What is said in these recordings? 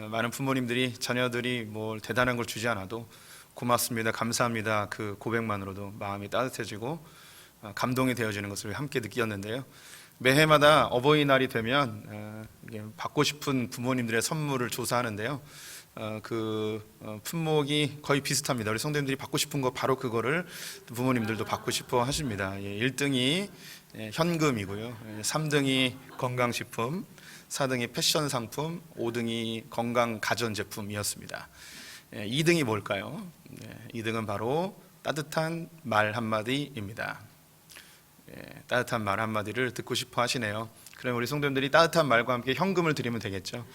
많은 부모님들이 자녀들이 뭘 대단한 걸 주지 않아도 고맙습니다, 감사합니다 그 고백만으로도 마음이 따뜻해지고 감동이 되어지는 것을 함께 느꼈는데요. 매해마다 어버이날이 되면 받고 싶은 부모님들의 선물을 조사하는데요. 품목이 거의 비슷합니다. 우리 성도님들이 받고 싶은 거 바로 그거를 부모님들도 받고 싶어 하십니다. 1등이 현금이고요. 3등이 건강식품, 4등이 패션 상품, 5등이 건강 가전제품이었습니다. 2등이 뭘까요? 2등은 바로 따뜻한 말 한마디입니다. 따뜻한 말 한마디를 듣고 싶어 하시네요. 그럼 우리 성도님들이 따뜻한 말과 함께 현금을 드리면 되겠죠.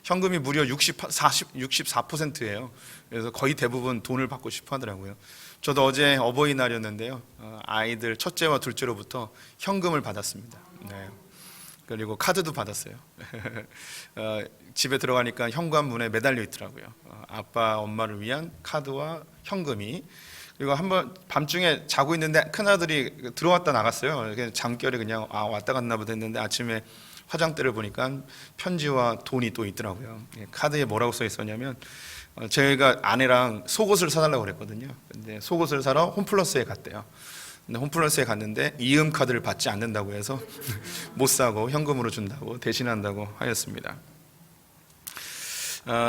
현금이 무려 64%예요. 그래서 거의 대부분 돈을 받고 싶어 하더라고요. 저도 어제 어버이날이었는데요. 아이들 첫째와 둘째로부터 현금을 받았습니다. 그리고 카드도 받았어요. 집에 들어가니까 현관문에 매달려 있더라고요. 아빠, 엄마를 위한 카드와 현금이. 그리고 한번 밤중에 자고 있는데 큰아들이 들어왔다 나갔어요. 잠결에 그냥 왔다 갔나 보다 했는데 아침에 화장대를 보니까 편지와 돈이 또 있더라고요. 카드에 뭐라고 써 있었냐면 저희가 아내랑 속옷을 사달라고 그랬거든요. 근데 속옷을 사러 홈플러스에 갔대요. 근데 홈플러스에 갔는데 이음 카드를 받지 않는다고 해서 못 사고 현금으로 준다고 대신한다고 하였습니다.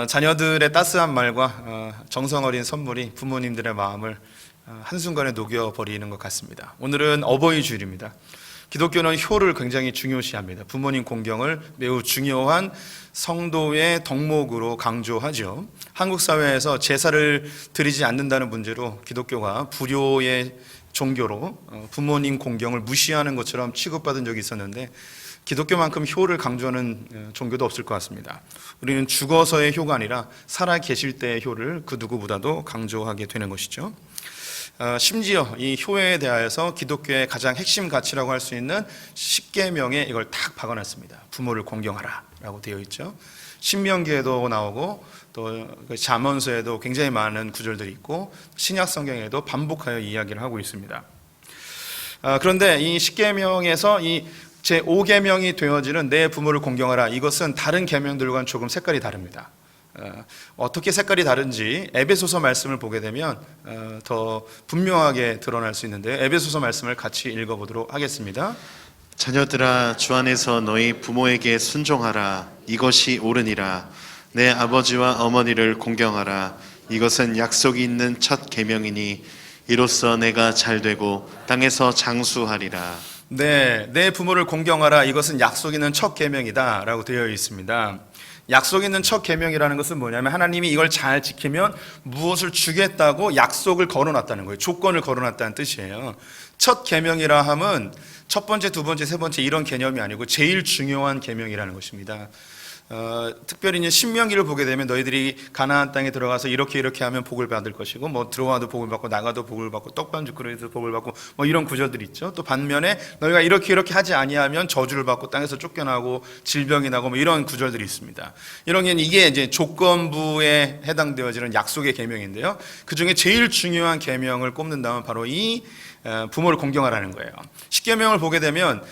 자녀들의 따스한 말과 정성 어린 선물이 부모님들의 마음을 한순간에 녹여버리는 것 같습니다. 오늘은 어버이 주일입니다. 기독교는 효를 굉장히 중요시합니다. 부모님 공경을 매우 중요한 성도의 덕목으로 강조하죠. 한국 사회에서 제사를 드리지 않는다는 문제로 기독교가 불효의 종교로 부모님 공경을 무시하는 것처럼 취급받은 적이 있었는데 기독교만큼 효를 강조하는 종교도 없을 것 같습니다. 우리는 죽어서의 효가 아니라 살아 계실 때의 효를 그 누구보다도 강조하게 되는 것이죠. 심지어 이 효에 대하여서 기독교의 가장 핵심 가치라고 할 수 있는 십계명에 이걸 탁 박아놨습니다. 부모를 공경하라 라고 되어 있죠. 신명기에도 나오고 또 잠언서에도 굉장히 많은 구절들이 있고 신약 성경에도 반복하여 이야기를 하고 있습니다. 그런데 이 십계명에서 이 제5계명이 되어지는 내 부모를 공경하라, 이것은 다른 계명들과는 조금 색깔이 다릅니다. 어떻게 색깔이 다른지 에베소서 말씀을 보게 되면 더 분명하게 드러날 수 있는데요. 에베소서 말씀을 같이 읽어보도록 하겠습니다. 자녀들아, 주 안에서 너희 부모에게 순종하라. 이것이 옳으니라. 내 아버지와 어머니를 공경하라. 이것은 약속이 있는 첫 계명이니 이로써 내가 잘되고 땅에서 장수하리라. 네, 내 부모를 공경하라. 이것은 약속 있는 첫 계명이다 라고 되어 있습니다. 약속 있는 첫 계명이라는 것은 뭐냐면 하나님이 이걸 잘 지키면 무엇을 주겠다고 약속을 걸어놨다는 거예요. 조건을 걸어놨다는 뜻이에요. 첫 계명이라 함은 첫 번째, 두 번째, 세 번째 이런 개념이 아니고 제일 중요한 계명이라는 것입니다. 특별히 이제 신명기를 보게 되면 너희들이 가나안 땅에 들어가서 이렇게 하면 복을 받을 것이고 뭐 들어와도 복을 받고 나가도 복을 받고 떡반죽 그릇에서 복을 받고 뭐 이런 구절들이 있죠. 또 반면에 너희가 이렇게 하지 아니하면 저주를 받고 땅에서 쫓겨나고 질병이 나고 뭐 이런 구절들이 있습니다. 이런 게 이게 이제 조건부에 해당되어지는 약속의 계명인데요. 그 중에 제일 중요한 계명을 꼽는다면 바로 이 부모를 공경하라는 거예요. 십계명을 보게 되면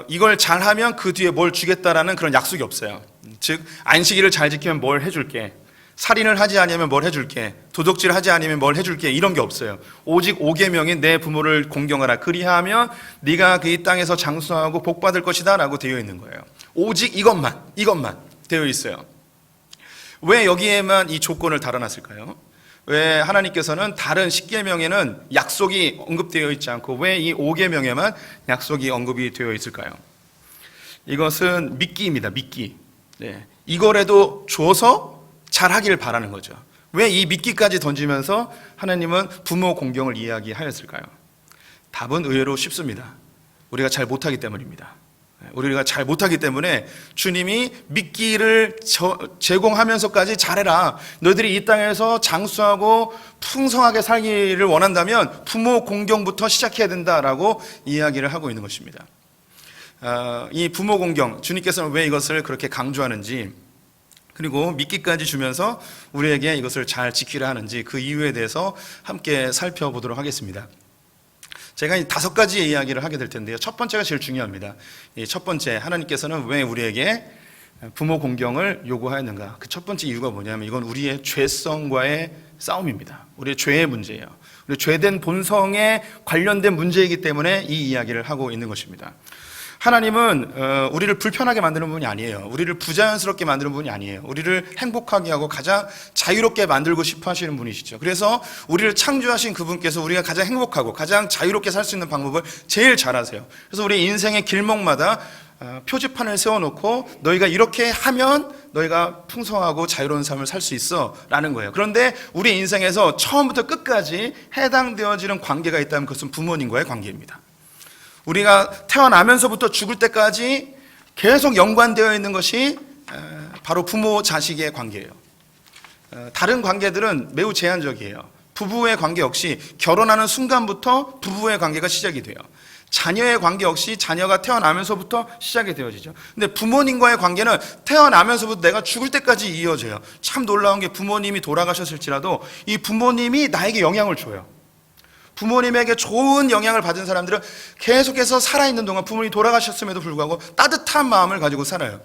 이걸 잘하면 그 뒤에 뭘 주겠다라는 그런 약속이 없어요. 즉 안식일을 잘 지키면 뭘 해줄게, 살인을 하지 않으면 뭘 해줄게, 도둑질을 하지 않으면 뭘 해줄게, 이런 게 없어요. 오직 5계명인 내 부모를 공경하라, 그리하면 네가 그 이 땅에서 장수하고 복받을 것이다 라고 되어 있는 거예요. 오직 이것만 되어 있어요. 왜 여기에만 이 조건을 달아놨을까요? 왜 하나님께서는 다른 10계명에는 약속이 언급되어 있지 않고 왜 이 5계명에만 약속이 언급이 되어 있을까요? 이것은 미끼입니다. 미끼. 이거라도 줘서 잘하기를 바라는 거죠. 왜 이 미끼까지 던지면서 하나님은 부모 공경을 이야기하였을까요? 답은 의외로 쉽습니다. 우리가 잘 못하기 때문입니다. 우리가 잘 못하기 때문에 주님이 미끼를 제공하면서까지 잘해라. 너희들이 이 땅에서 장수하고 풍성하게 살기를 원한다면 부모 공경부터 시작해야 된다라고 이야기를 하고 있는 것입니다. 이 부모 공경, 주님께서는 왜 이것을 그렇게 강조하는지, 그리고 미끼까지 주면서 우리에게 이것을 잘 지키라 하는지 그 이유에 대해서 함께 살펴보도록 하겠습니다. 제가 5가지의 이야기를 하게 될 텐데요. 첫 번째가 제일 중요합니다. 첫 번째, 하나님께서는 왜 우리에게 부모 공경을 요구하였는가? 그 첫 번째 이유가 뭐냐면 이건 우리의 죄성과의 싸움입니다. 우리의 죄의 문제예요. 우리 죄된 본성에 관련된 문제이기 때문에 이 이야기를 하고 있는 것입니다. 하나님은 우리를 불편하게 만드는 분이 아니에요. 우리를 부자연스럽게 만드는 분이 아니에요. 우리를 행복하게 하고 가장 자유롭게 만들고 싶어 하시는 분이시죠. 그래서 우리를 창조하신 그분께서 우리가 가장 행복하고 가장 자유롭게 살 수 있는 방법을 제일 잘 아세요. 그래서 우리 인생의 길목마다 표지판을 세워놓고 너희가 이렇게 하면 너희가 풍성하고 자유로운 삶을 살 수 있어 라는 거예요. 그런데 우리 인생에서 처음부터 끝까지 해당되어지는 관계가 있다면 그것은 부모님과의 관계입니다. 우리가 태어나면서부터 죽을 때까지 계속 연관되어 있는 것이 바로 부모 자식의 관계예요. 다른 관계들은 매우 제한적이에요. 부부의 관계 역시 결혼하는 순간부터 부부의 관계가 시작이 돼요. 자녀의 관계 역시 자녀가 태어나면서부터 시작이 되어지죠. 근데 부모님과의 관계는 태어나면서부터 내가 죽을 때까지 이어져요. 참 놀라운 게 부모님이 돌아가셨을지라도 이 부모님이 나에게 영향을 줘요. 부모님에게 좋은 영향을 받은 사람들은 계속해서 살아있는 동안 부모님이 돌아가셨음에도 불구하고 따뜻한 마음을 가지고 살아요.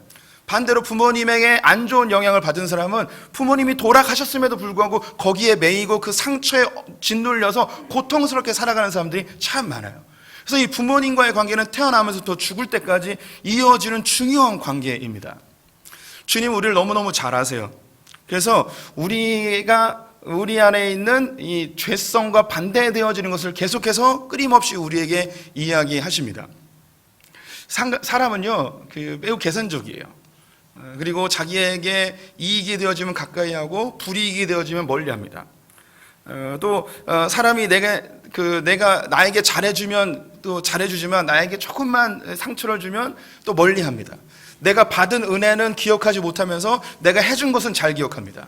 반대로 부모님에게 안 좋은 영향을 받은 사람은 부모님이 돌아가셨음에도 불구하고 거기에 매이고 그 상처에 짓눌려서 고통스럽게 살아가는 사람들이 참 많아요. 그래서 이 부모님과의 관계는 태어나면서부터 죽을 때까지 이어지는 중요한 관계입니다. 주님 우리를 너무너무 잘 아세요. 그래서 우리 안에 있는 이 죄성과 반대되어지는 것을 계속해서 끊임없이 우리에게 이야기하십니다. 사람은요, 매우 계산적이에요. 그리고 자기에게 이익이 되어지면 가까이 하고 불이익이 되어지면 멀리 합니다. 또 사람이 내가 나에게 잘해주면 또 잘해주지만 나에게 조금만 상처를 주면 또 멀리 합니다. 내가 받은 은혜는 기억하지 못하면서 내가 해준 것은 잘 기억합니다.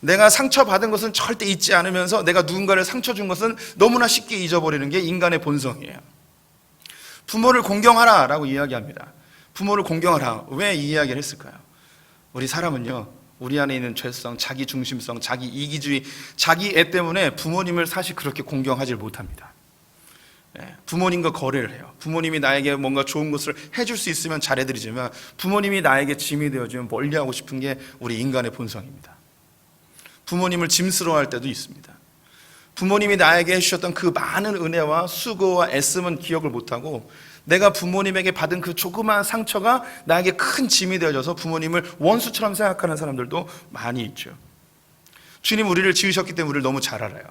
내가 상처받은 것은 절대 잊지 않으면서 내가 누군가를 상처 준 것은 너무나 쉽게 잊어버리는 게 인간의 본성이에요. 부모를 공경하라 라고 이야기합니다. 부모를 공경하라. 왜 이 이야기를 했을까요? 우리 사람은요, 우리 안에 있는 죄성, 자기 중심성, 자기 이기주의, 자기 애 때문에 부모님을 사실 그렇게 공경하지 못합니다. 부모님과 거래를 해요. 부모님이 나에게 뭔가 좋은 것을 해줄 수 있으면 잘해드리지만 부모님이 나에게 짐이 되어주면 멀리하고 싶은 게 우리 인간의 본성입니다. 부모님을 짐스러워할 때도 있습니다. 부모님이 나에게 해주셨던 그 많은 은혜와 수고와 애씀은 기억을 못하고 내가 부모님에게 받은 그 조그마한 상처가 나에게 큰 짐이 되어져서 부모님을 원수처럼 생각하는 사람들도 많이 있죠. 주님 우리를 지으셨기 때문에 우리를 너무 잘 알아요.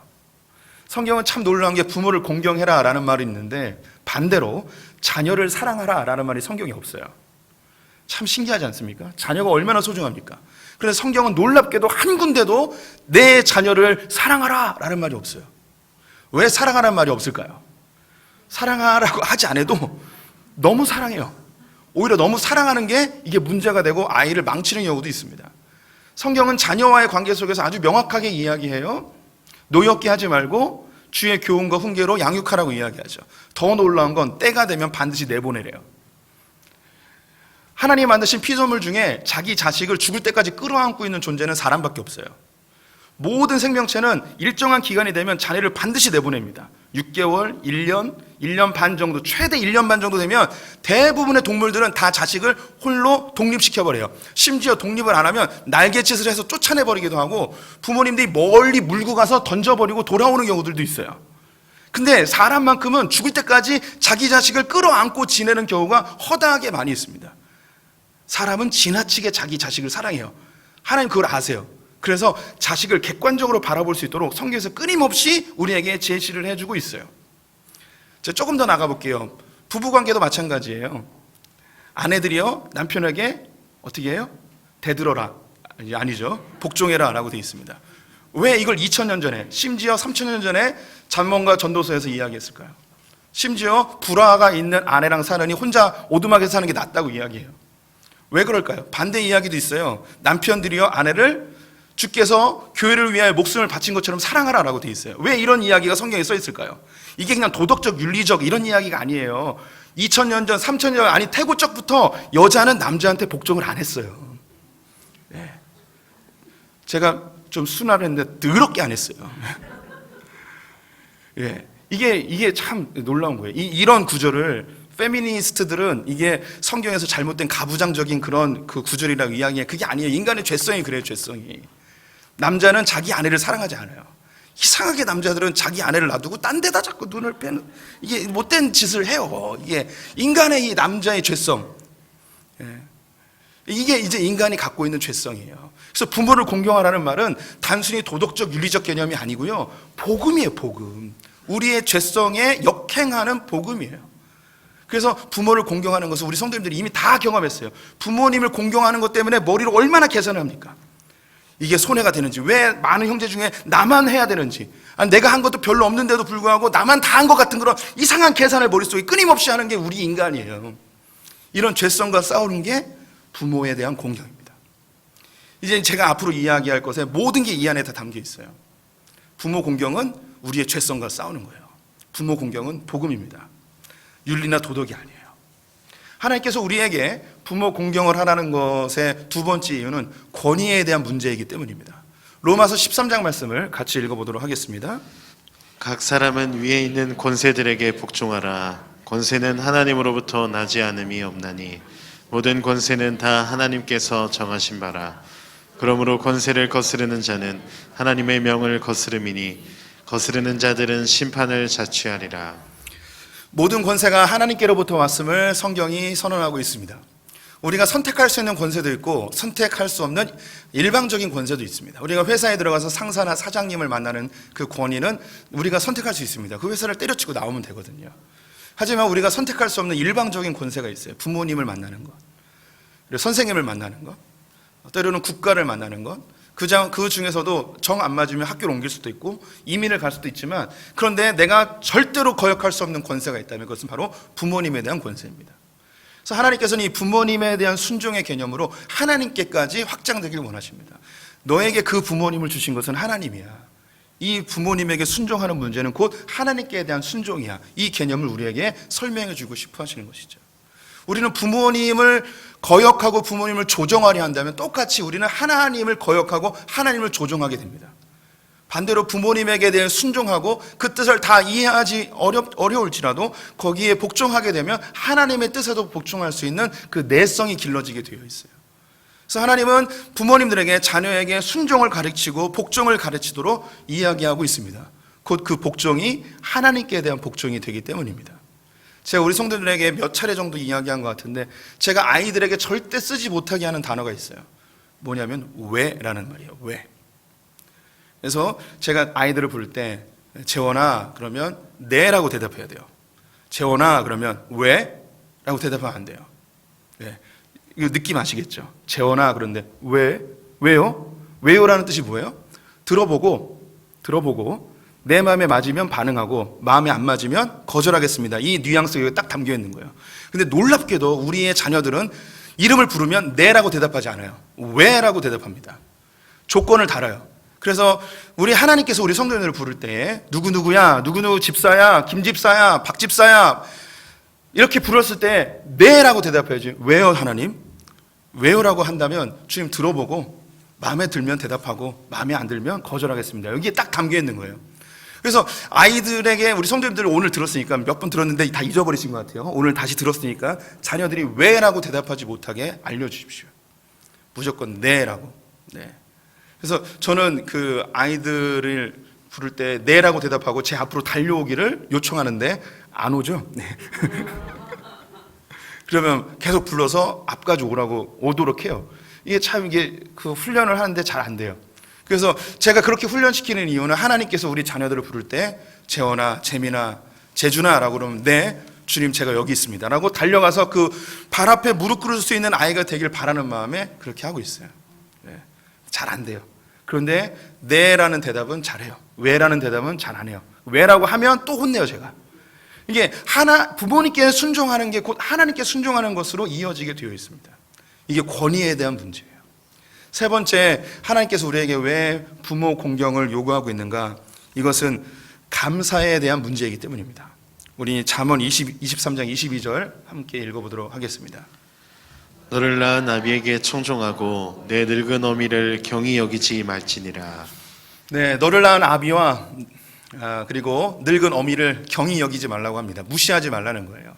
성경은 참 놀라운 게 부모를 공경해라 라는 말이 있는데 반대로 자녀를 사랑하라 라는 말이 성경에 없어요. 참 신기하지 않습니까? 자녀가 얼마나 소중합니까? 그래서 성경은 놀랍게도 한 군데도 내 자녀를 사랑하라 라는 말이 없어요. 왜 사랑하라는 말이 없을까요? 사랑하라고 하지 않아도 너무 사랑해요. 오히려 너무 사랑하는 게 이게 문제가 되고 아이를 망치는 경우도 있습니다. 성경은 자녀와의 관계 속에서 아주 명확하게 이야기해요. 노엽게 하지 말고 주의 교훈과 훈계로 양육하라고 이야기하죠. 더 놀라운 건 때가 되면 반드시 내보내래요. 하나님이 만드신 피조물 중에 자기 자식을 죽을 때까지 끌어안고 있는 존재는 사람밖에 없어요. 모든 생명체는 일정한 기간이 되면 자녀를 반드시 내보냅니다. 6개월, 1년 반 정도, 최대 1년 반 정도 되면 대부분의 동물들은 다 자식을 홀로 독립시켜버려요. 심지어 독립을 안 하면 날갯짓을 해서 쫓아내버리기도 하고 부모님들이 멀리 물고 가서 던져버리고 돌아오는 경우들도 있어요. 근데 사람만큼은 죽을 때까지 자기 자식을 끌어안고 지내는 경우가 허다하게 많이 있습니다. 사람은 지나치게 자기 자식을 사랑해요. 하나님 그걸 아세요. 그래서 자식을 객관적으로 바라볼 수 있도록 성경에서 끊임없이 우리에게 제시를 해주고 있어요. 제가 조금 더 나가볼게요. 부부관계도 마찬가지예요. 아내들이요 남편에게 어떻게 해요? 대들어라, 아니죠, 복종해라 라고 되어 있습니다. 왜 이걸 2000년 전에, 심지어 3000년 전에 잠언과 전도서에서 이야기했을까요? 심지어 불화가 있는 아내랑 사느니 혼자 오두막에서 사는 게 낫다고 이야기해요. 왜 그럴까요? 반대 이야기도 있어요. 남편들이요 아내를 주께서 교회를 위하여 목숨을 바친 것처럼 사랑하라라고 되어 있어요. 왜 이런 이야기가 성경에 써 있을까요? 이게 그냥 도덕적, 윤리적 이런 이야기가 아니에요. 2000년 전, 3000년 아니 태고적부터 여자는 남자한테 복종을 안 했어요. 네. 제가 좀 순화했는데 더럽게 안 했어요. 예. 이게 참 놀라운 거예요. 이런 구절을 페미니스트들은 이게 성경에서 잘못된 가부장적인 그런 그 구절이라고 이야기해. 그게 아니에요. 인간의 죄성이 그래요, 죄성이. 남자는 자기 아내를 사랑하지 않아요. 이상하게 남자들은 자기 아내를 놔두고 딴 데다 자꾸 눈을 빼는, 이게 못된 짓을 해요. 이게 인간의 이 남자의 죄성. 이게 이제 인간이 갖고 있는 죄성이에요. 그래서 부모를 공경하라는 말은 단순히 도덕적 윤리적 개념이 아니고요, 복음이에요. 복음. 우리의 죄성에 역행하는 복음이에요. 그래서 부모를 공경하는 것은 우리 성도님들이 이미 다 경험했어요. 부모님을 공경하는 것 때문에 머리를 얼마나 계산합니까? 이게 손해가 되는지, 왜 많은 형제 중에 나만 해야 되는지, 내가 한 것도 별로 없는데도 불구하고 나만 다 한 것 같은 그런 이상한 계산을 머릿속에 끊임없이 하는 게 우리 인간이에요. 이런 죄성과 싸우는 게 부모에 대한 공경입니다. 이제 제가 앞으로 이야기할 것에 모든 게 이 안에 다 담겨 있어요. 부모 공경은 우리의 죄성과 싸우는 거예요. 부모 공경은 복음입니다. 윤리나 도덕이 아니에요. 하나님께서 우리에게 부모 공경을 하라는 것의 두 번째 이유는 권위에 대한 문제이기 때문입니다. 로마서 13장 말씀을 같이 읽어보도록 하겠습니다. 각 사람은 위에 있는 권세들에게 복종하라. 권세는 하나님으로부터 나지 않음이 없나니 모든 권세는 다 하나님께서 정하신 바라. 그러므로 권세를 거스르는 자는 하나님의 명을 거스름이니 거스르는 자들은 심판을 자취하리라. 모든 권세가 하나님께로부터 왔음을 성경이 선언하고 있습니다. 우리가 선택할 수 있는 권세도 있고 선택할 수 없는 일방적인 권세도 있습니다. 우리가 회사에 들어가서 상사나 사장님을 만나는 그 권위는 우리가 선택할 수 있습니다. 그 회사를 때려치고 나오면 되거든요. 하지만 우리가 선택할 수 없는 일방적인 권세가 있어요. 부모님을 만나는 것, 그리고 선생님을 만나는 것, 때로는 국가를 만나는 것, 그 중에서도 정 안 맞으면 학교를 옮길 수도 있고 이민을 갈 수도 있지만, 그런데 내가 절대로 거역할 수 없는 권세가 있다면 그것은 바로 부모님에 대한 권세입니다. 그래서 하나님께서는 이 부모님에 대한 순종의 개념으로 하나님께까지 확장되길 원하십니다. 너에게 그 부모님을 주신 것은 하나님이야. 이 부모님에게 순종하는 문제는 곧 하나님께 대한 순종이야. 이 개념을 우리에게 설명해 주고 싶어 하시는 것이죠. 우리는 부모님을 거역하고 부모님을 조종하려 한다면 똑같이 우리는 하나님을 거역하고 하나님을 조종하게 됩니다. 반대로 부모님에게 대해 순종하고 그 뜻을 다 이해하지 어려울지라도 거기에 복종하게 되면 하나님의 뜻에도 복종할 수 있는 그 내성이 길러지게 되어 있어요. 그래서 하나님은 부모님들에게 자녀에게 순종을 가르치고 복종을 가르치도록 이야기하고 있습니다. 곧 그 복종이 하나님께 대한 복종이 되기 때문입니다. 제가 우리 성도들에게 몇 차례 정도 이야기한 것 같은데, 제가 아이들에게 절대 쓰지 못하게 하는 단어가 있어요. 뭐냐면 왜라는 말이에요. 왜. 그래서 제가 아이들을 부를 때 재원아 그러면 네라고 대답해야 돼요. 재원아 그러면 왜? 라고 대답하면 안 돼요. 네. 이거 느낌 아시겠죠? 재원아 그런데 왜? 왜요? 왜요라는 뜻이 뭐예요? 들어보고 내 마음에 맞으면 반응하고 마음에 안 맞으면 거절하겠습니다. 이 뉘앙스가 여기 딱 담겨 있는 거예요. 근데 놀랍게도 우리의 자녀들은 이름을 부르면 네라고 대답하지 않아요. 왜라고 대답합니다. 조건을 달아요. 그래서 우리 하나님께서 우리 성도님들을 부를 때 누구누구야, 누구누구 집사야, 김집사야, 박집사야 이렇게 불렀을 때 네라고 대답해야지. 왜요 하나님? 왜요라고 한다면 주님 들어보고 마음에 들면 대답하고 마음에 안 들면 거절하겠습니다. 여기에 딱 담겨 있는 거예요. 그래서 아이들에게 우리 성도님들 오늘 들었으니까 몇 번 들었는데 다 잊어버리신 것 같아요. 오늘 다시 들었으니까 자녀들이 왜라고 대답하지 못하게 알려주십시오. 무조건 네라고. 네. 그래서 저는 그 아이들을 부를 때 네라고 대답하고 제 앞으로 달려오기를 요청하는데 안 오죠. 네. 그러면 계속 불러서 앞까지 오도록 해요. 이게 그 훈련을 하는데 잘 안 돼요. 그래서 제가 그렇게 훈련시키는 이유는 하나님께서 우리 자녀들을 부를 때 재원아, 재민아, 재준아 라고 그러면 네, 주님 제가 여기 있습니다 라고 달려가서 그 발 앞에 무릎 꿇을 수 있는 아이가 되길 바라는 마음에 그렇게 하고 있어요. 네. 잘 안 돼요. 그런데 네라는 대답은 잘해요. 왜라는 대답은 잘 안 해요. 왜라고 하면 또 혼내요 제가. 이게 부모님께 순종하는 게 곧 하나님께 순종하는 것으로 이어지게 되어 있습니다. 이게 권위에 대한 문제예요. 세 번째, 하나님께서 우리에게 왜 부모 공경을 요구하고 있는가? 이것은 감사에 대한 문제이기 때문입니다. 우리 잠언 23장 22절 함께 읽어보도록 하겠습니다. 너를 낳은 아비에게 청종하고 내 늙은 어미를 경히 여기지 말지니라. 네, 너를 낳은 아비와 그리고 늙은 어미를 경히 여기지 말라고 합니다. 무시하지 말라는 거예요.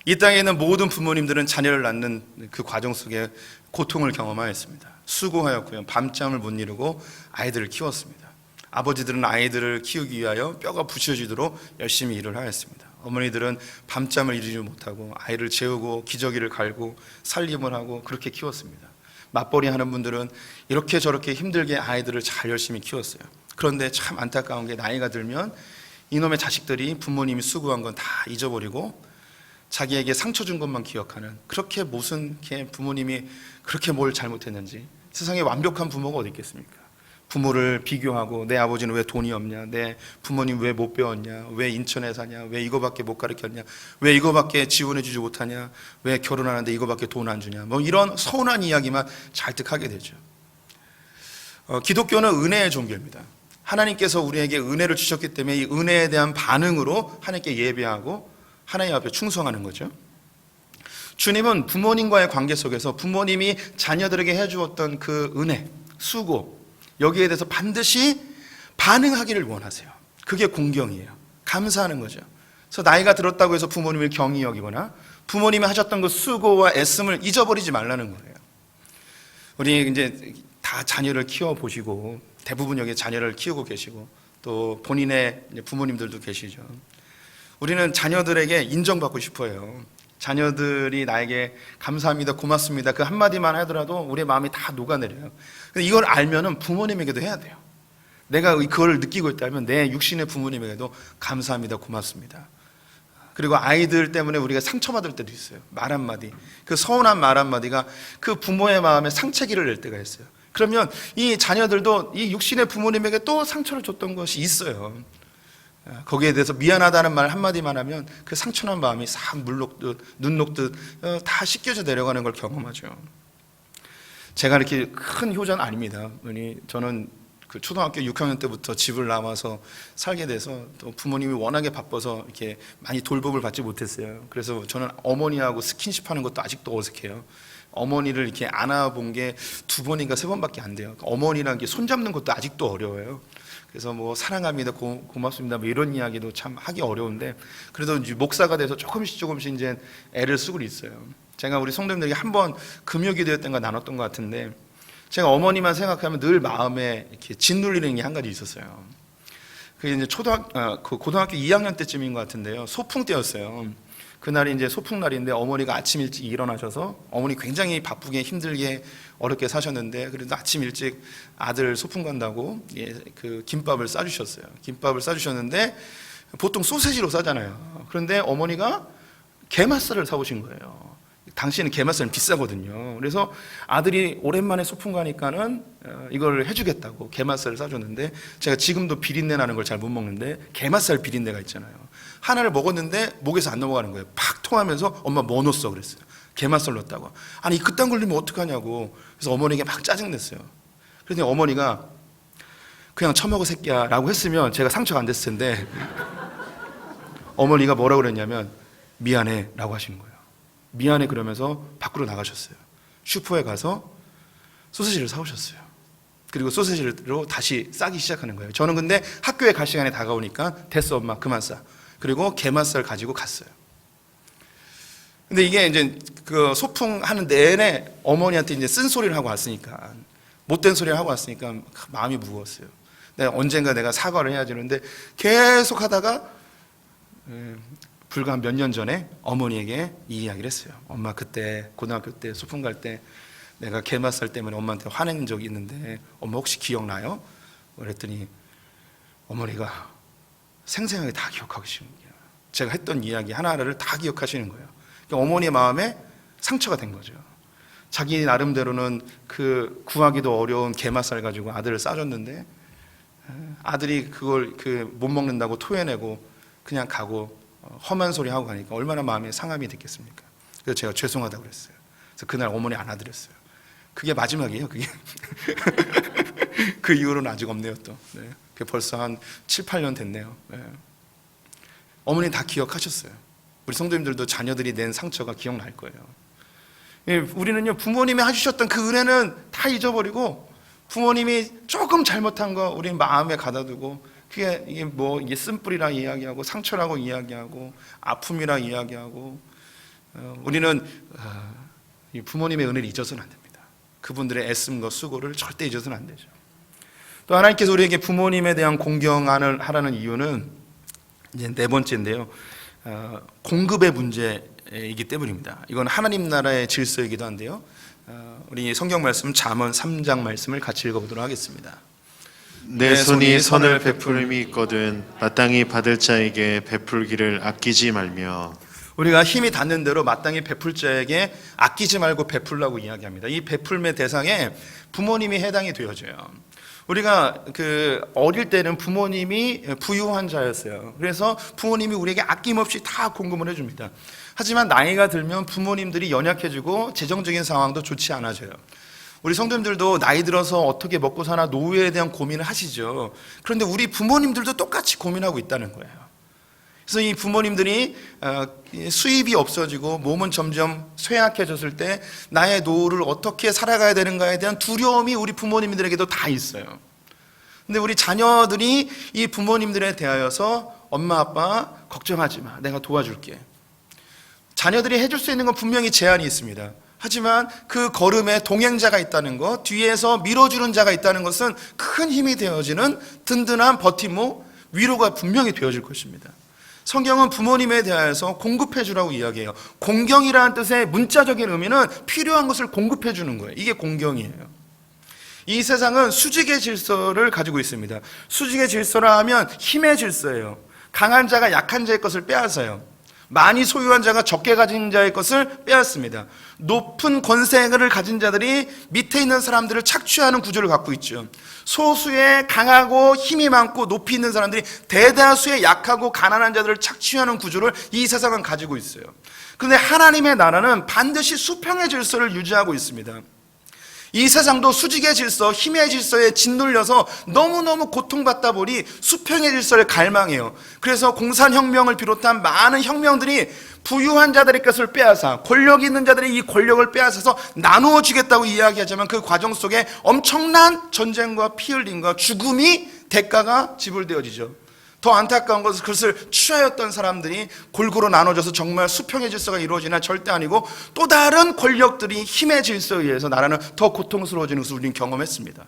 이 땅에 있는 모든 부모님들은 자녀를 낳는 그 과정 속에 고통을 경험하였습니다. 수고하였고요. 밤잠을 못 이루고 아이들을 키웠습니다. 아버지들은 아이들을 키우기 위하여 뼈가 부셔지도록 열심히 일을 하였습니다. 어머니들은 밤잠을 이루지 못하고 아이를 재우고 기저귀를 갈고 살림을 하고 그렇게 키웠습니다. 맞벌이 하는 분들은 이렇게 저렇게 힘들게 아이들을 잘 열심히 키웠어요. 그런데 참 안타까운 게 나이가 들면 이놈의 자식들이 부모님이 수고한 건 다 잊어버리고 자기에게 상처 준 것만 기억하는, 그렇게 무슨 부모님이 그렇게 뭘 잘못했는지. 세상에 완벽한 부모가 어디 있겠습니까? 부모를 비교하고 내 아버지는 왜 돈이 없냐, 내 부모님 왜 못 배웠냐, 왜 인천에 사냐, 왜 이거밖에 못 가르쳤냐, 왜 이거밖에 지원해 주지 못하냐, 왜 결혼하는데 이거밖에 돈 안 주냐, 뭐 이런 서운한 이야기만 잘득하게 되죠. 기독교는 은혜의 종교입니다. 하나님께서 우리에게 은혜를 주셨기 때문에 이 은혜에 대한 반응으로 하나님께 예배하고 하나님 앞에 충성하는 거죠. 주님은 부모님과의 관계 속에서 부모님이 자녀들에게 해주었던 그 은혜, 수고, 여기에 대해서 반드시 반응하기를 원하세요. 그게 공경이에요. 감사하는 거죠. 그래서 나이가 들었다고 해서 부모님을 경히 여기거나 부모님이 하셨던 그 수고와 애씀을 잊어버리지 말라는 거예요. 우리 이제 다 자녀를 키워보시고, 대부분 여기 자녀를 키우고 계시고 또 본인의 부모님들도 계시죠. 우리는 자녀들에게 인정받고 싶어요. 자녀들이 나에게 감사합니다, 고맙습니다 그 한마디만 하더라도 우리의 마음이 다 녹아내려요. 근데 이걸 알면은 부모님에게도 해야 돼요. 내가 그걸 느끼고 있다면 내 육신의 부모님에게도 감사합니다, 고맙습니다. 그리고 아이들 때문에 우리가 상처받을 때도 있어요. 말 한마디, 그 서운한 말 한마디가 그 부모의 마음에 상처기를 낼 때가 있어요. 그러면 이 자녀들도 이 육신의 부모님에게 또 상처를 줬던 것이 있어요. 거기에 대해서 미안하다는 말 한마디만 하면 그 상처난 마음이 싹 물 녹듯 눈 녹듯 다 씻겨져 내려가는 걸 경험하죠. 제가 이렇게 큰 효자는 아닙니다. 저는 그 초등학교 6학년 때부터 집을 나와서 살게 돼서 또 부모님이 워낙에 바빠서 이렇게 많이 돌봄을 받지 못했어요. 그래서 저는 어머니하고 스킨십 하는 것도 아직도 어색해요. 어머니를 이렇게 안아본 게 2번인가 3번밖에 안 돼요. 어머니랑 이렇게 손잡는 것도 아직도 어려워요. 그래서 뭐 사랑합니다, 고맙습니다, 뭐 이런 이야기도 참 하기 어려운데, 그래도 이제 목사가 돼서 조금씩 이제 애를 쓰고 있어요. 제가 우리 성도님들에게 한번 금요기도 때인가 나눴던 것 같은데, 제가 어머니만 생각하면 늘 마음에 이렇게 짓눌리는 게 한 가지 있었어요. 그게 이제 고등학교 2학년 때쯤인 것 같은데요. 소풍 때였어요. 그날이 이제 소풍날인데 어머니가 아침 일찍 일어나셔서, 어머니 굉장히 바쁘게 힘들게 어렵게 사셨는데 그래도 아침 일찍 아들 소풍 간다고 그 김밥을 싸주셨어요. 김밥을 싸주셨는데 보통 소세지로 싸잖아요. 그런데 어머니가 게맛살을 사오신 거예요. 당시에는 게맛살은 비싸거든요. 그래서 아들이 오랜만에 소풍 가니까는 이걸 해주겠다고 게맛살을 싸줬는데, 제가 지금도 비린내 나는 걸 잘 못 먹는데 게맛살 비린내가 있잖아요. 하나를 먹었는데 목에서 안 넘어가는 거예요. 팍 통하면서 엄마 뭐 넣었어 그랬어요. 게맛살 넣었다고. 아니 그딴 걸리면 어떡하냐고. 그래서 어머니에게 막 짜증냈어요. 그랬더니 어머니가 그냥 처먹어 새끼야 라고 했으면 제가 상처가 안 됐을 텐데 어머니가 뭐라고 그랬냐면 미안해 라고 하시는 거예요. 미안해 그러면서 밖으로 나가셨어요. 슈퍼에 가서 소시지를 사오셨어요. 그리고 소시지로 다시 싸기 시작하는 거예요. 저는 근데 학교에 갈 시간이 다가오니까 됐어 엄마 그만 싸. 그리고 게맛살 가지고 갔어요. 근데 이게 이제 그 소풍하는 내내 어머니한테 이제 쓴소리를 하고 왔으니까, 못된 소리를 하고 왔으니까 마음이 무거웠어요. 언젠가 내가 사과를 해야 되는데 계속 하다가 불과 몇 년 전에 어머니에게 이 이야기를 했어요. 엄마 그때 고등학교 때 소풍 갈 때 내가 게맛살 때문에 엄마한테 화낸 적이 있는데 엄마 혹시 기억나요? 그랬더니 어머니가 생생하게 다 기억하시는 거예요. 제가 했던 이야기 하나하나를 다 기억하시는 거예요. 그러니까 어머니의 마음에 상처가 된 거죠. 자기 나름대로는 그 구하기도 어려운 게맛살 가지고 아들을 싸줬는데 아들이 그걸 못 먹는다고 토해내고 그냥 가고 험한 소리 하고 가니까 얼마나 마음에 상함이 됐겠습니까? 그래서 제가 죄송하다고 그랬어요. 그래서 그날 어머니 안아드렸어요. 그게 마지막이에요. 그게 그 이후로는 아직 없네요. 또 그게 벌써 한 7, 8년 됐네요. 어머니 다 기억하셨어요. 우리 성도님들도 자녀들이 낸 상처가 기억날 거예요. 우리는요 부모님이 해주셨던 그 은혜는 다 잊어버리고 부모님이 조금 잘못한 거 우리 마음에 가다두고 이게 쓴뿌리라 이야기하고 상처라고 이야기하고 아픔이라 이야기하고 우리는 이 부모님의 은혜를 잊어서는 안 됩니다. 그분들의 애씀과 수고를 절대 잊어서는 안 되죠. 또 하나님께서 우리에게 부모님에 대한 공경을 하라는 이유는 이제 네 번째인데요. 공급의 문제이기 때문입니다. 이건 하나님 나라의 질서이기도 한데요. 우리 성경 말씀 잠언 3장 말씀을 같이 읽어보도록 하겠습니다. 내 손이 선을 베풀음이 있거든 마땅히 받을 자에게 베풀기를 아끼지 말며. 우리가 힘이 닿는 대로 마땅히 베풀 자에게 아끼지 말고 베풀라고 이야기합니다. 이 베풀의 대상에 부모님이 해당이 되어져요. 우리가 어릴 때는 부모님이 부유한 자였어요. 그래서 부모님이 우리에게 아낌없이 다 공급을 해줍니다. 하지만 나이가 들면 부모님들이 연약해지고 재정적인 상황도 좋지 않아져요. 우리 성도님들도 나이 들어서 어떻게 먹고 사나 노후에 대한 고민을 하시죠. 그런데 우리 부모님들도 똑같이 고민하고 있다는 거예요. 그래서 이 부모님들이 수입이 없어지고 몸은 점점 쇠약해졌을 때 나의 노후를 어떻게 살아가야 되는가에 대한 두려움이 우리 부모님들에게도 다 있어요. 근데 우리 자녀들이 이 부모님들에 대하여서 엄마 아빠 걱정하지 마, 내가 도와줄게. 자녀들이 해줄 수 있는 건 분명히 제한이 있습니다. 하지만 그 걸음에 동행자가 있다는 것, 뒤에서 밀어주는 자가 있다는 것은 큰 힘이 되어지는 든든한 버팀목, 위로가 분명히 되어질 것입니다. 성경은 부모님에 대하여서 공급해 주라고 이야기해요. 공경이라는 뜻의 문자적인 의미는 필요한 것을 공급해 주는 거예요. 이게 공경이에요. 이 세상은 수직의 질서를 가지고 있습니다. 수직의 질서라 하면 힘의 질서예요. 강한 자가 약한 자의 것을 빼앗아요. 많이 소유한 자가 적게 가진 자의 것을 빼앗습니다. 높은 권세를 가진 자들이 밑에 있는 사람들을 착취하는 구조를 갖고 있죠. 소수의 강하고 힘이 많고 높이 있는 사람들이 대다수의 약하고 가난한 자들을 착취하는 구조를 이 세상은 가지고 있어요. 그런데 하나님의 나라는 반드시 수평의 질서를 유지하고 있습니다. 이 세상도 수직의 질서, 힘의 질서에 짓눌려서 너무너무 고통받다 보니 수평의 질서를 갈망해요. 그래서 공산혁명을 비롯한 많은 혁명들이 부유한 자들의 것을 빼앗아 권력 있는 자들이 이 권력을 빼앗아서 나누어 주겠다고 이야기하자면 그 과정 속에 엄청난 전쟁과 피 흘림과 죽음이 대가가 지불되어지죠. 더 안타까운 것은 그것을 취하였던 사람들이 골고루 나눠져서 정말 수평의 질서가 이루어지나 절대 아니고 또 다른 권력들이 힘의 질서에 의해서 나라는 더 고통스러워지는 것을 우리는 경험했습니다.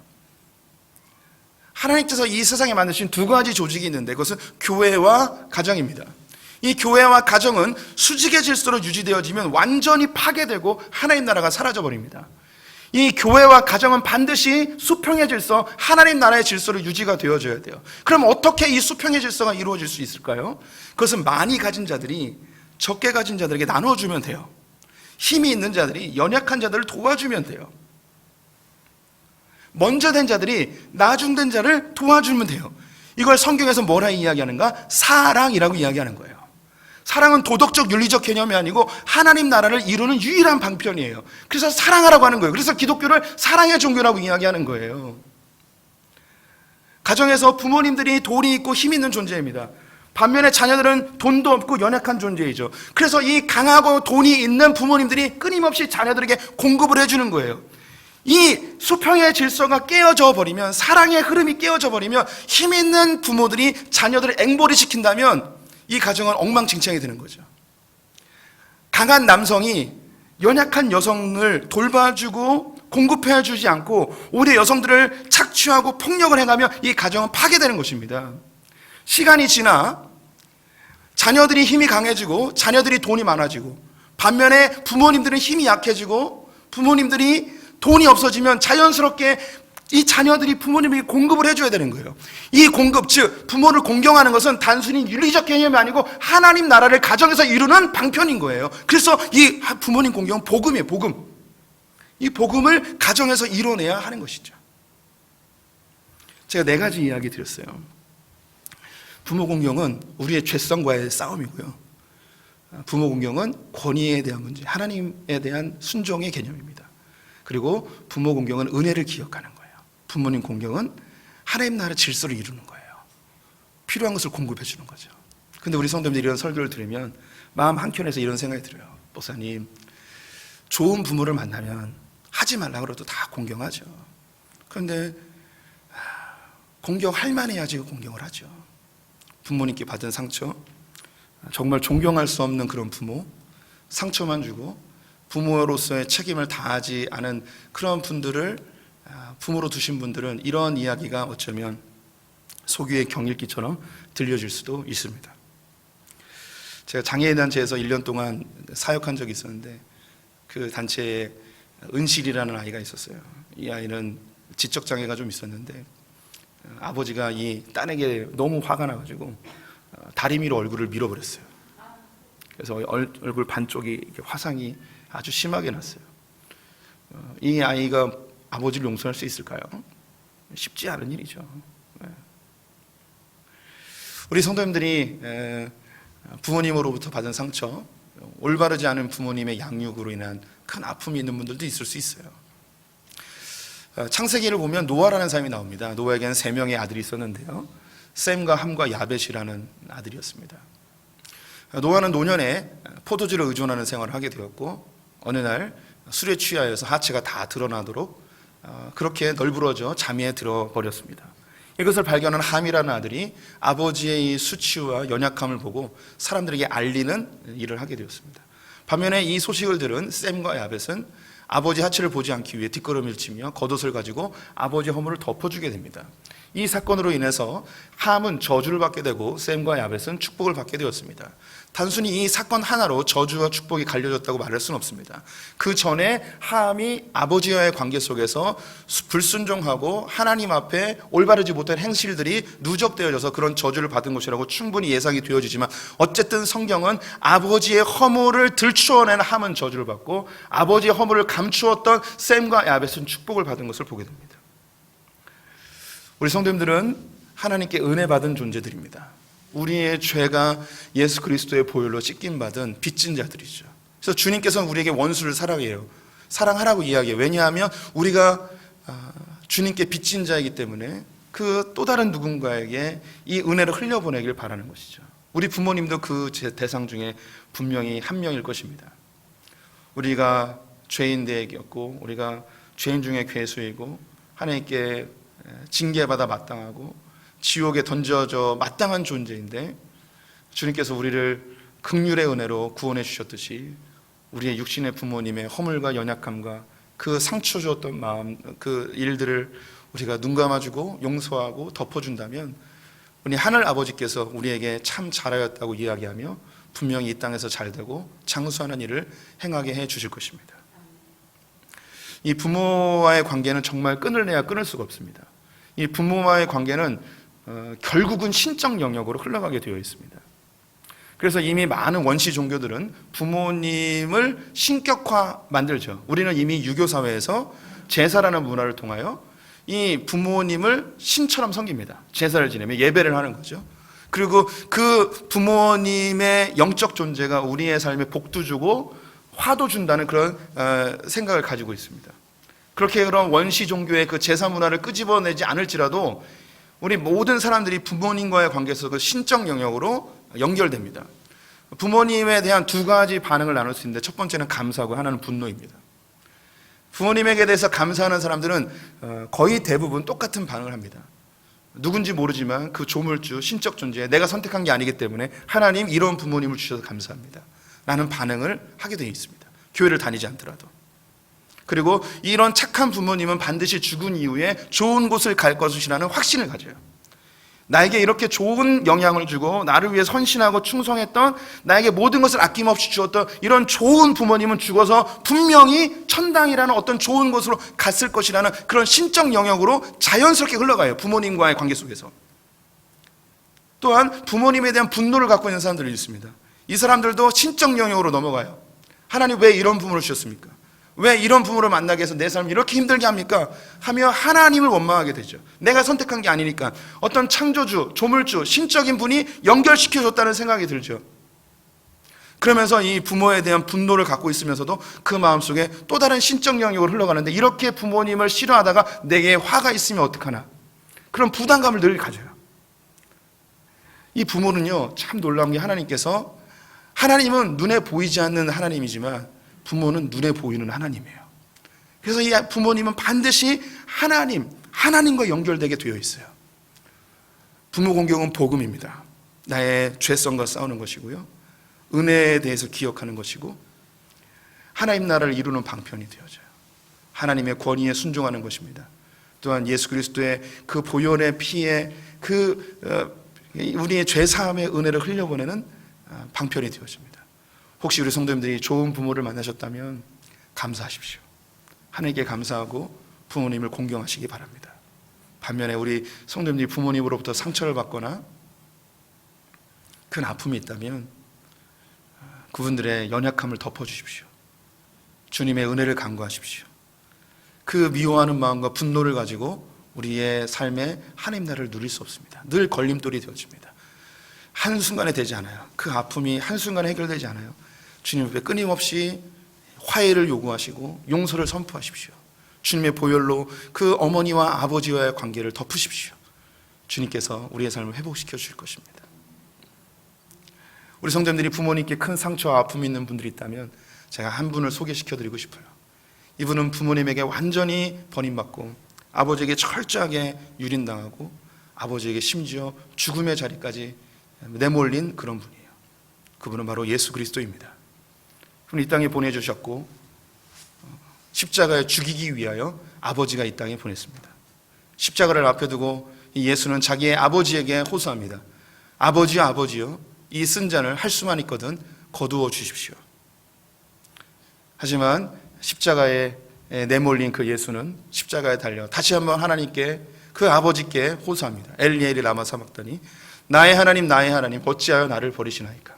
하나님께서 이 세상에 만드신 두 가지 조직이 있는데 그것은 교회와 가정입니다. 이 교회와 가정은 수직의 질서로 유지되어지면 완전히 파괴되고 하나님 나라가 사라져버립니다. 이 교회와 가정은 반드시 수평의 질서, 하나님 나라의 질서로 유지가 되어져야 돼요. 그럼 어떻게 이 수평의 질서가 이루어질 수 있을까요? 그것은 많이 가진 자들이 적게 가진 자들에게 나눠주면 돼요. 힘이 있는 자들이 연약한 자들을 도와주면 돼요. 먼저 된 자들이 나중된 자를 도와주면 돼요. 이걸 성경에서 뭐라 이야기하는가? 사랑이라고 이야기하는 거예요. 사랑은 도덕적 윤리적 개념이 아니고 하나님 나라를 이루는 유일한 방편이에요. 그래서 사랑하라고 하는 거예요. 그래서 기독교를 사랑의 종교라고 이야기하는 거예요. 가정에서 부모님들이 돈이 있고 힘 있는 존재입니다. 반면에 자녀들은 돈도 없고 연약한 존재이죠. 그래서 이 강하고 돈이 있는 부모님들이 끊임없이 자녀들에게 공급을 해주는 거예요. 이 수평의 질서가 깨어져 버리면, 사랑의 흐름이 깨어져 버리면, 힘 있는 부모들이 자녀들을 앵벌이 시킨다면 이 가정은 엉망진창이 되는 거죠. 강한 남성이 연약한 여성을 돌봐주고 공급해주지 않고 오히려 여성들을 착취하고 폭력을 행하며 이 가정은 파괴되는 것입니다. 시간이 지나 자녀들이 힘이 강해지고 자녀들이 돈이 많아지고 반면에 부모님들은 힘이 약해지고 부모님들이 돈이 없어지면 자연스럽게 이 자녀들이 부모님에게 공급을 해줘야 되는 거예요. 이 공급, 즉 부모를 공경하는 것은 단순히 윤리적 개념이 아니고 하나님 나라를 가정에서 이루는 방편인 거예요. 그래서 이 부모님 공경은 복음이에요. 복음. 이 복음을 가정에서 이뤄내야 하는 것이죠. 제가 4가지 이야기 드렸어요. 부모 공경은 우리의 죄성과의 싸움이고요. 부모 공경은 권위에 대한 문제, 하나님에 대한 순종의 개념입니다. 그리고 부모 공경은 은혜를 기억하는 거예요. 부모님 공경은 하나님 나라 질서를 이루는 거예요. 필요한 것을 공급해 주는 거죠. 근데 우리 성도님들이 이런 설교를 들으면 마음 한켠에서 이런 생각이 들어요. 목사님, 좋은 부모를 만나면 하지 말라 그래도 다 공경하죠. 그런데 공경할 만해야지 공경을 하죠. 부모님께 받은 상처, 정말 존경할 수 없는 그런 부모, 상처만 주고 부모로서의 책임을 다하지 않은 그런 분들을 부모로 두신 분들은 이런 이야기가 어쩌면 소규의 경읽기처럼 들려질 수도 있습니다. 제가 장애인단체에서 1년 동안 사역한 적이 있었는데 그 단체에 은실이라는 아이가 있었어요. 이 아이는 지적장애가 좀 있었는데 아버지가 이 딸에게 너무 화가 나가지고 다리미로 얼굴을 밀어버렸어요. 그래서 얼굴 반쪽이 이렇게 화상이 아주 심하게 났어요. 이 아이가 아버지를 용서할 수 있을까요? 쉽지 않은 일이죠. 우리 성도님들이 부모님으로부터 받은 상처, 올바르지 않은 부모님의 양육으로 인한 큰 아픔이 있는 분들도 있을 수 있어요. 창세기를 보면 노아라는 사람이 나옵니다. 노아에게는 3명의 아들이 있었는데요. 셈과 함과 야벳이라는 아들이었습니다. 노아는 노년에 포도주를 의존하는 생활을 하게 되었고 어느 날 술에 취하여서 하체가 다 드러나도록 그렇게 널브러져 잠에 들어버렸습니다. 이것을 발견한 함이라는 아들이 아버지의 이 수치와 연약함을 보고 사람들에게 알리는 일을 하게 되었습니다. 반면에 이 소식을 들은 셈과 야벳은 아버지 하체를 보지 않기 위해 뒷걸음을 치며 겉옷을 가지고 아버지의 허물을 덮어주게 됩니다. 이 사건으로 인해서 함은 저주를 받게 되고 셈과 야벳은 축복을 받게 되었습니다. 단순히 이 사건 하나로 저주와 축복이 갈려졌다고 말할 수는 없습니다. 그 전에 함이 아버지와의 관계 속에서 불순종하고 하나님 앞에 올바르지 못한 행실들이 누적되어져서 그런 저주를 받은 것이라고 충분히 예상이 되어지지만 어쨌든 성경은 아버지의 허물을 들추어낸 함은 저주를 받고 아버지의 허물을 감추었던 셈과 야벳은 축복을 받은 것을 보게 됩니다. 우리 성도님들은 하나님께 은혜 받은 존재들입니다. 우리의 죄가 예수 그리스도의 보혈로 씻김받은 빚진 자들이죠. 그래서 주님께서는 우리에게 원수를 사랑해요. 사랑하라고 이야기해요. 왜냐하면 우리가 주님께 빚진 자이기 때문에 그 또 다른 누군가에게 이 은혜를 흘려보내길 바라는 것이죠. 우리 부모님도 그 대상 중에 분명히 한 명일 것입니다. 우리가 죄인되었고 우리가 죄인 중에 괴수이고 하나님께 징계받아 마땅하고 지옥에 던져져 마땅한 존재인데 주님께서 우리를 긍휼의 은혜로 구원해 주셨듯이 우리의 육신의 부모님의 허물과 연약함과 그 상처 주었던 마음, 그 일들을 우리가 눈 감아주고 용서하고 덮어준다면 우리 하늘 아버지께서 우리에게 참 잘하였다고 이야기하며 분명히 이 땅에서 잘되고 장수하는 일을 행하게 해 주실 것입니다. 이 부모와의 관계는 정말 끊을래야 끊을 수가 없습니다. 이 부모와의 관계는 결국은 신적 영역으로 흘러가게 되어 있습니다. 그래서 이미 많은 원시 종교들은 부모님을 신격화 만들죠. 우리는 이미 유교 사회에서 제사라는 문화를 통하여 이 부모님을 신처럼 섬깁니다. 제사를 지내며 예배를 하는 거죠. 그리고 그 부모님의 영적 존재가 우리의 삶에 복도 주고 화도 준다는 그런 생각을 가지고 있습니다. 그렇게 그런 원시 종교의 그 제사 문화를 끄집어내지 않을지라도 우리 모든 사람들이 부모님과의 관계에서 그 신적 영역으로 연결됩니다. 부모님에 대한 두 가지 반응을 나눌 수 있는데 첫 번째는 감사하고 하나는 분노입니다. 부모님에게 대해서 감사하는 사람들은 거의 대부분 똑같은 반응을 합니다. 누군지 모르지만 그 조물주, 신적 존재, 내가 선택한 게 아니기 때문에 하나님 이런 부모님을 주셔서 감사합니다 라는 반응을 하게 되어 있습니다. 교회를 다니지 않더라도. 그리고 이런 착한 부모님은 반드시 죽은 이후에 좋은 곳을 갈 것이라는 확신을 가져요. 나에게 이렇게 좋은 영향을 주고 나를 위해 헌신하고 충성했던, 나에게 모든 것을 아낌없이 주었던 이런 좋은 부모님은 죽어서 분명히 천당이라는 어떤 좋은 곳으로 갔을 것이라는 그런 신적 영역으로 자연스럽게 흘러가요. 부모님과의 관계 속에서. 또한 부모님에 대한 분노를 갖고 있는 사람들이 있습니다. 이 사람들도 신적 영역으로 넘어가요. 하나님 왜 이런 부모를 주셨습니까? 왜 이런 부모를 만나게 해서 내 삶을 이렇게 힘들게 합니까? 하며 하나님을 원망하게 되죠. 내가 선택한 게 아니니까. 어떤 창조주, 조물주, 신적인 분이 연결시켜줬다는 생각이 들죠. 그러면서 이 부모에 대한 분노를 갖고 있으면서도 그 마음속에 또 다른 신적 영역으로 흘러가는데 이렇게 부모님을 싫어하다가 내게 화가 있으면 어떡하나. 그런 부담감을 늘 가져요. 이 부모는요, 참 놀라운 게 하나님은 눈에 보이지 않는 하나님이지만 부모는 눈에 보이는 하나님이에요. 그래서 이 부모님은 반드시 하나님과 연결되게 되어 있어요. 부모 공경은 복음입니다. 나의 죄성과 싸우는 것이고요. 은혜에 대해서 기억하는 것이고 하나님 나라를 이루는 방편이 되어져요. 하나님의 권위에 순종하는 것입니다. 또한 예수 그리스도의 그 보혈의 피에 우리의 죄 사함의 은혜를 흘려보내는 방편이 되어집니다. 혹시 우리 성도님들이 좋은 부모를 만나셨다면 감사하십시오. 하나님께 감사하고 부모님을 공경하시기 바랍니다. 반면에 우리 성도님들이 부모님으로부터 상처를 받거나 큰 아픔이 있다면 그분들의 연약함을 덮어주십시오. 주님의 은혜를 간구하십시오. 그 미워하는 마음과 분노를 가지고 우리의 삶에 하나님 나라를 누릴 수 없습니다. 늘 걸림돌이 되어집니다. 한순간에 되지 않아요. 그 아픔이 한순간에 해결되지 않아요. 주님 앞에 끊임없이 화해를 요구하시고 용서를 선포하십시오. 주님의 보혈로 그 어머니와 아버지와의 관계를 덮으십시오. 주님께서 우리의 삶을 회복시켜 주실 것입니다. 우리 성도님들이 부모님께 큰 상처와 아픔이 있는 분들이 있다면 제가 한 분을 소개시켜 드리고 싶어요. 이분은 부모님에게 완전히 버림받고 아버지에게 철저하게 유린당하고 아버지에게 심지어 죽음의 자리까지 내몰린 그런 분이에요. 그분은 바로 예수 그리스도입니다. 그분은 이 땅에 보내주셨고 십자가에 죽이기 위하여 아버지가 이 땅에 보냈습니다. 십자가를 앞에 두고 이 예수는 자기의 아버지에게 호소합니다. 아버지요, 아버지요, 이 쓴 잔을 할 수만 있거든 거두어 주십시오. 하지만 십자가에 내몰린 그 예수는 십자가에 달려 다시 한번 하나님께, 그 아버지께 호소합니다. 엘리엘이 라마 사막다니, 나의 하나님 나의 하나님 어찌하여 나를 버리시나이까.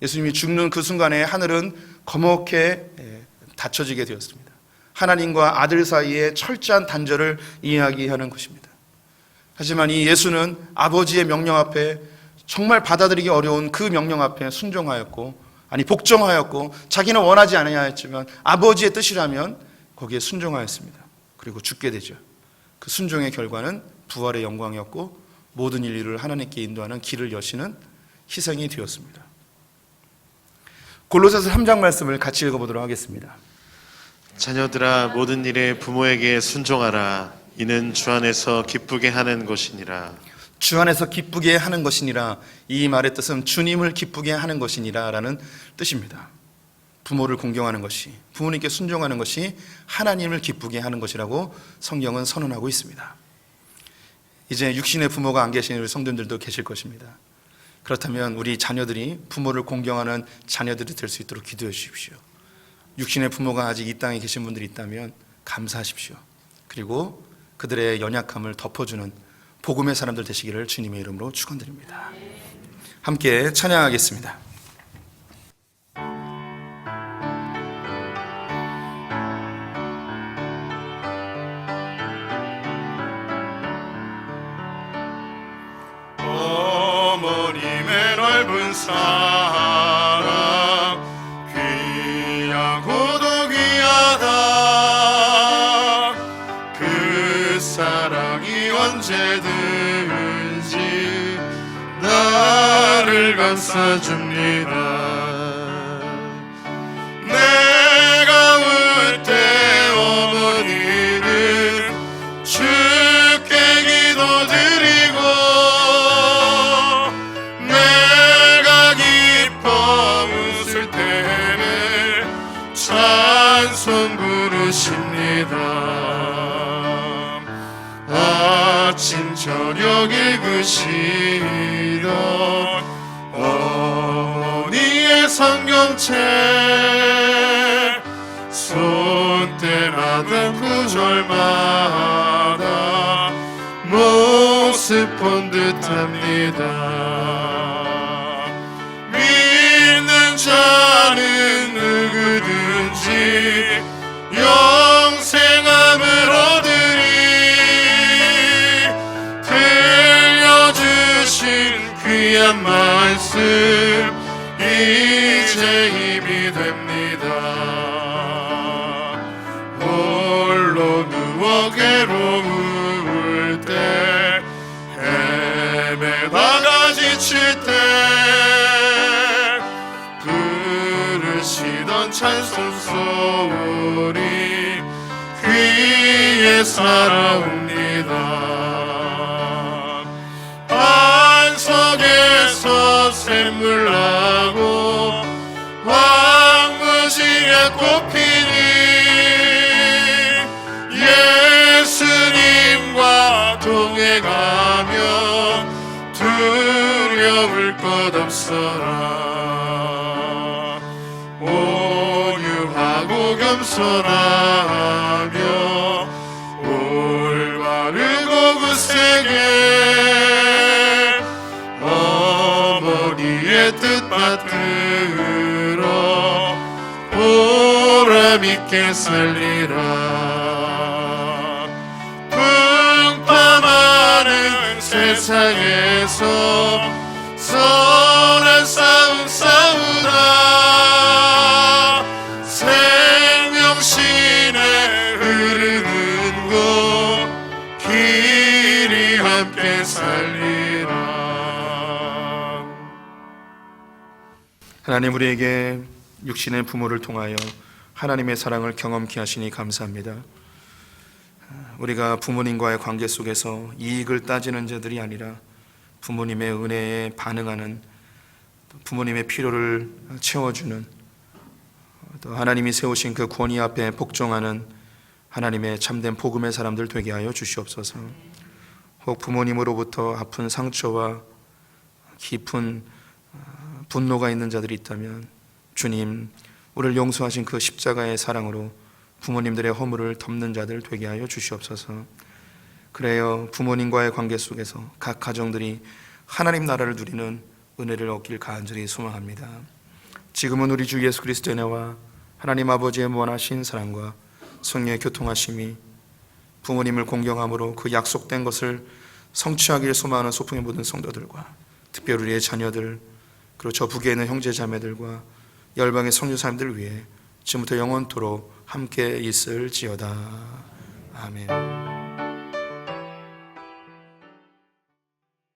예수님이 죽는 그 순간에 하늘은 거목게 닫혀지게 되었습니다. 하나님과 아들 사이의 철저한 단절을 이야기하는 것입니다. 하지만 이 예수는 아버지의 명령 앞에, 정말 받아들이기 어려운 그 명령 앞에 순종하였고, 복종하였고, 자기는 원하지 않아야했지만 아버지의 뜻이라면 거기에 순종하였습니다. 그리고 죽게 되죠. 그 순종의 결과는 부활의 영광이었고 모든 인류를 하나님께 인도하는 길을 여시는 희생이 되었습니다. 골로새서 3장 말씀을 같이 읽어보도록 하겠습니다. 자녀들아 모든 일에 부모에게 순종하라. 이는 주 안에서 기쁘게 하는 것이니라. 주 안에서 기쁘게 하는 것이니라. 이 말의 뜻은 주님을 기쁘게 하는 것이니라 라는 뜻입니다. 부모를 공경하는 것이, 부모님께 순종하는 것이 하나님을 기쁘게 하는 것이라고 성경은 선언하고 있습니다. 이제 육신의 부모가 안 계신 우리 성도님들도 계실 것입니다. 그렇다면 우리 자녀들이 부모를 공경하는 자녀들이 될 수 있도록 기도해 주십시오. 육신의 부모가 아직 이 땅에 계신 분들이 있다면 감사하십시오. 그리고 그들의 연약함을 덮어주는 복음의 사람들 되시기를 주님의 이름으로 축원드립니다. 함께 찬양하겠습니다. 어머님의 넓은 사랑 귀하고도 귀하다. 그 사랑이 언제든지 나를 감싸줍니다. 내가 울 때 어머니는 주께 기도드리고, 내가 기뻐 웃을 때는 찬송 부르십니다. 아침 저녁 읽으시던 어머니의 성경책, 손때마다 구절마다 모습 본 듯합니다. 믿는 자는 누구든지 영생함을 얻으리. 들려주신 귀한 말씀 이제 힘이 됩니다. 홀로 누워 괴로울 때, 헤매다가 지칠 때 부르시던 찬송 소리 귀에 살아옵니다. 반석에서 샘물 나고 왕무지 꽃피니 예수님과 동행하며 두려울 것 없어라. 온유하고 겸손하며 올바르고 굳세게 어머니의 뜻 받들어 보람있게 살리라. 풍파많은 세상에서 선한 싸움 싸우다 생명신에 흐르는 곳 길이 함께 살리라. 하나님, 우리에게 육신의 부모를 통하여 하나님의 사랑을 경험케 하시니 감사합니다. 우리가 부모님과의 관계 속에서 이익을 따지는 자들이 아니라 부모님의 은혜에 반응하는, 부모님의 필요를 채워주는, 또 하나님이 세우신 그 권위 앞에 복종하는 하나님의 참된 복음의 사람들 되게 하여 주시옵소서. 혹 부모님으로부터 아픈 상처와 깊은 분노가 있는 자들이 있다면 주님, 우리를 용서하신 그 십자가의 사랑으로 부모님들의 허물을 덮는 자들 되게 하여 주시옵소서. 그래요, 부모님과의 관계 속에서 각 가정들이 하나님 나라를 누리는 은혜를 얻길 간절히 소망합니다. 지금은 우리 주 예수 그리스도의 은혜와 하나님 아버지의 무한하신 사랑과 성령의 교통하심이 부모님을 공경함으로 그 약속된 것을 성취하기를 소망하는 소풍의 모든 성도들과 특별히 우리의 자녀들, 그리고 저 북에 있는 형제 자매들과 열방의 성도사님들 위해 지금부터 영원토록 함께 있을지어다. 아멘.